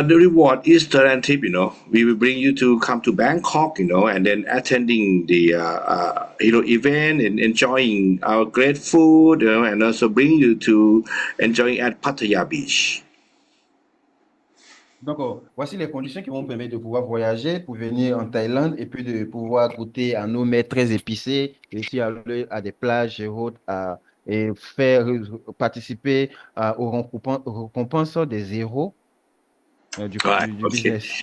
the reward is guaranteed. We will bring you to come to Bangkok. And then attending the event and enjoying our great food. And also bring you to enjoying at Pattaya Beach. Donc, voici les conditions qui vont permettre de pouvoir voyager pour venir en Thaïlande et puis de pouvoir goûter à nos mets très épicés et aussi aller à des plages hautes et faire participer aux récompenses des héros Right. du Okay. business.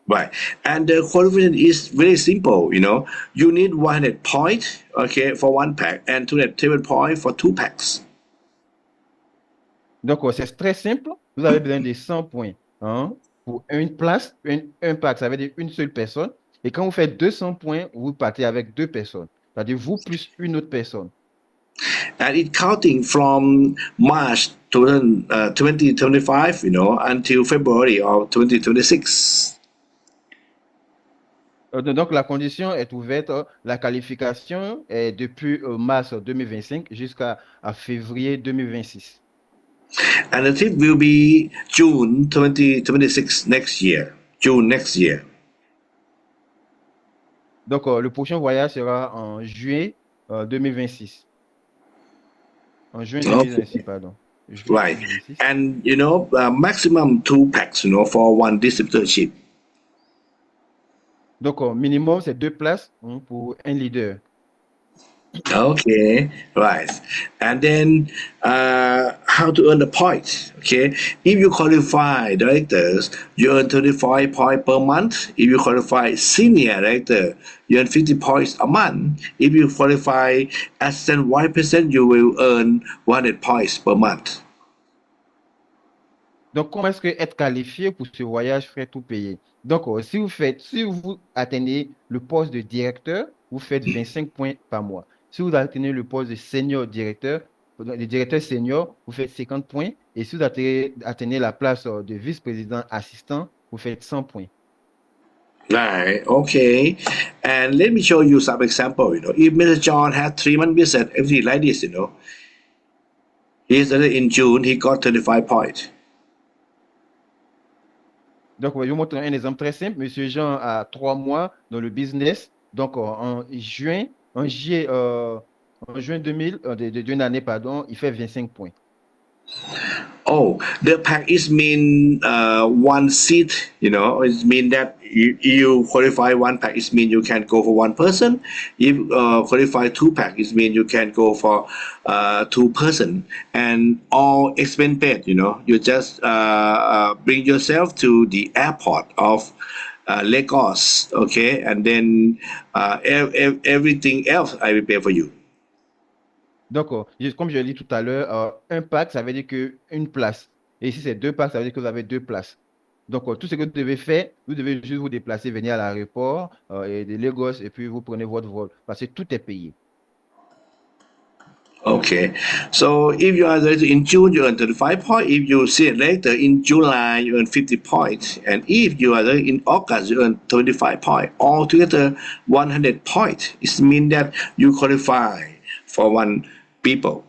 Right. And the qualification is very simple. You need 100 points, okay, for one pack, and 207 points for two packs. Donc, c'est très simple. Vous avez besoin de 100 points pour une place, un pack, ça veut dire une seule personne. Et quand vous faites 200 points, vous partez avec deux personnes. C'est-à-dire vous plus une autre personne. And it counting from March 2025, until February of 2026. Donc, la condition est ouverte. La qualification est depuis mars 2025 jusqu'à février 2026. And the trip will be June 2026 next year. June next year. Donc, le prochain voyage sera en juin 2026. En juin Okay. 2026, pardon. Juin Right. 2026. And maximum two packs, for one distributorship. Donc, minimum, c'est deux places pour un leader. Okay, right. And then how to earn the points. Okay, if you qualify directors, you earn 25 points per month. If you qualify senior director, you earn 50 points a month. If you qualify assistant vice president, you will earn 100 points per month. Donc, comment est-ce que être qualifié pour ce voyage ferait tout payer? Donc, si vous atteignez le poste de directeur, vous faites 25 points par mois. Si vous atteignez le poste de senior directeur, le directeur senior, vous faites 50 points. Et si vous atteignez la place de vice-président assistant, vous faites 100 points. Right. Okay. And let me show you some example. If Mr. John had 3 month visit everything like this, in June he got 25 points. Donc, je vais vous montrer un exemple très simple. Monsieur Jean a 3 mois dans le business. Donc, en juin 2000, d'une année, pardon, il fait 25 points. Oh, the pack is mean one seat. It mean that you qualify one pack. It mean you can go for one person. If qualify two pack, it mean you can go for two person. And all expense paid. You just bring yourself to the airport of Lagos, okay, and then everything else I will pay for you. Donc, comme je l'ai dit tout à l'heure, un pack, ça veut dire qu'une place. Et si c'est deux packs, ça veut dire que vous avez deux places. Donc, tout ce que vous devez faire, vous devez juste vous déplacer, venir à l'aéroport de Lagos et puis vous prenez votre vol. Parce que tout est payé. Okay, so if you are there in June, you earn 35 points. If you see it later in July, you earn 50 points. And if you are there in August, you earn 25 points. Altogether, 100 points. It means that you qualify for one people.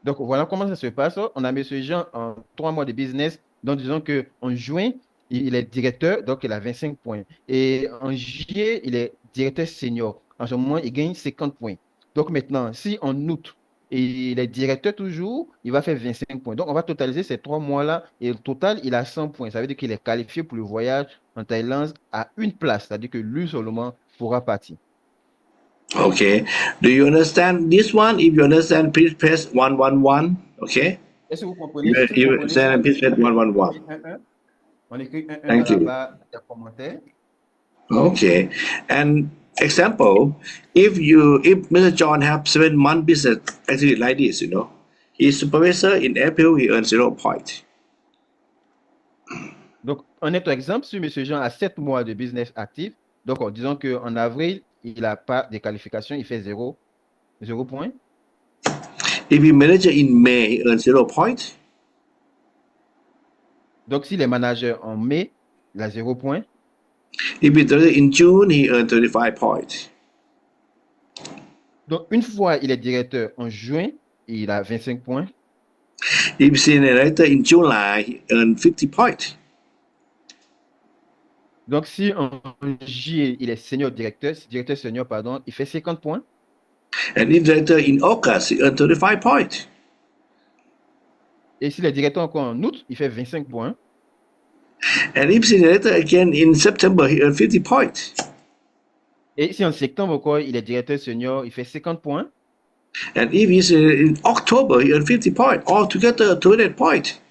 Donc, voilà comment ça se passe. On a M. Jean en 3 mois de business. Donc, disons qu'en juin, il est directeur, donc il a 25 points. Et en juillet, il est directeur senior. En ce moment, il gagne 50 points. Donc, maintenant, si en août, il est directeur toujours, il va faire 25 points. Donc, on va totaliser ces 3 mois-là. Et au total, il a 100 points. Ça veut dire qu'il est qualifié pour le voyage en Thaïlande à une place. C'est-à-dire que lui seulement pourra partir. Okay, do you understand this one? If you understand, please press 111. Okay, Est-ce que vous if comprenez? Si vous you comprenez ça, understand, please press on 111. écrit 1-1. On écrit 1-1 dans Thank la you. barre des commentaires. Okay, and example, if Mr. John have 7 month business actually like this, his supervisor in April he earns 0 point. Donc, un autre exemple, si M. Jean a 7 mois de business actif, donc disons qu'en avril, il n'a pas de qualification, il fait 0 point. If he manager in May, he earns 0 point. Donc, s'il est manager en mai, il a 0 point. If he does it in June, he earns 35 points. Donc, une fois il est directeur en juin, il a 25 points. If he's senior director in July, he earns 50 points. Donc, si en J, il est senior directeur, directeur senior, pardon, il fait 50 points. And if director in August, he earned 35 points. Et s'il est directeur encore en août, il fait 25 points. And if senior director again in September, he earned 50 points. Et si en septembre encore, il est directeur senior, il fait 50 points. And if he's in October, he earned 50 points. Altogether, 200 points.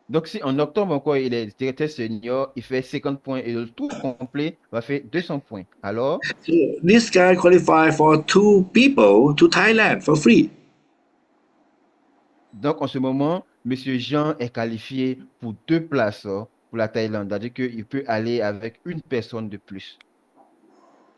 Donc, si en octobre encore, il est directeur senior, il fait 50 points et le tout complet va faire 200 points. Alors, So this guy qualified for 2 people to Thailand for free. donc en ce moment, Monsieur Jean est qualifié pour 2 places pour la Thaïlande. C'est-à-dire qu'il peut aller avec une personne de plus.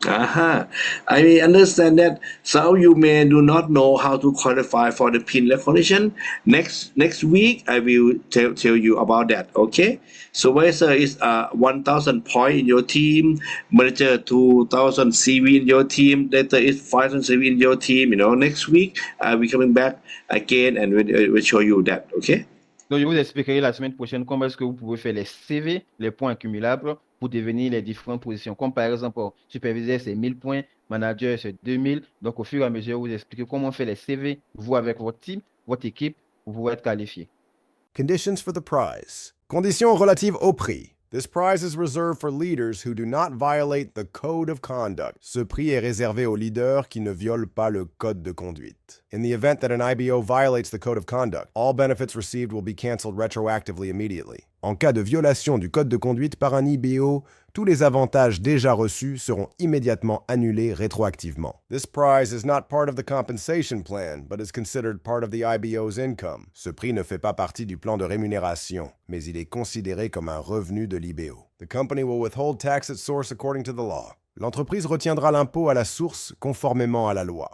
I understand that some of you may do not know how to qualify for the pin recognition. Next week I will tell you about that. Okay. Supervisor is 1,000 point in your team. Manager 2,000 CV in your team. Data is 5,000 CV in your team. Next week I will be coming back again and we'll show you that. Okay. Donc, je vous expliquerai la semaine prochaine comment est-ce que vous pouvez faire les CV, les points accumulables pour devenir les différentes positions. Comme par exemple, superviseur, c'est 1000 points, manager, c'est 2000. Donc, au fur et à mesure, je vais vous expliquer comment faire les CV, vous avec votre team, votre équipe, pour pouvoir être qualifié. Conditions for the prize. Conditions relatives au prix. This prize is reserved for leaders who do not violate the code of conduct. Ce prix est réservé aux leaders qui ne violent pas le code de conduite. In the event that an IBO violates the code of conduct, all benefits received will be canceled retroactively immediately. En cas de violation du code de conduite par un IBO, tous les avantages déjà reçus seront immédiatement annulés rétroactivement. This prize is not part of the compensation plan, but is considered part of the IBO's income. Ce prix ne fait pas partie du plan de rémunération, mais il est considéré comme un revenu de l'IBO. The company will withhold tax at source according to the law. L'entreprise retiendra l'impôt à la source conformément à la loi.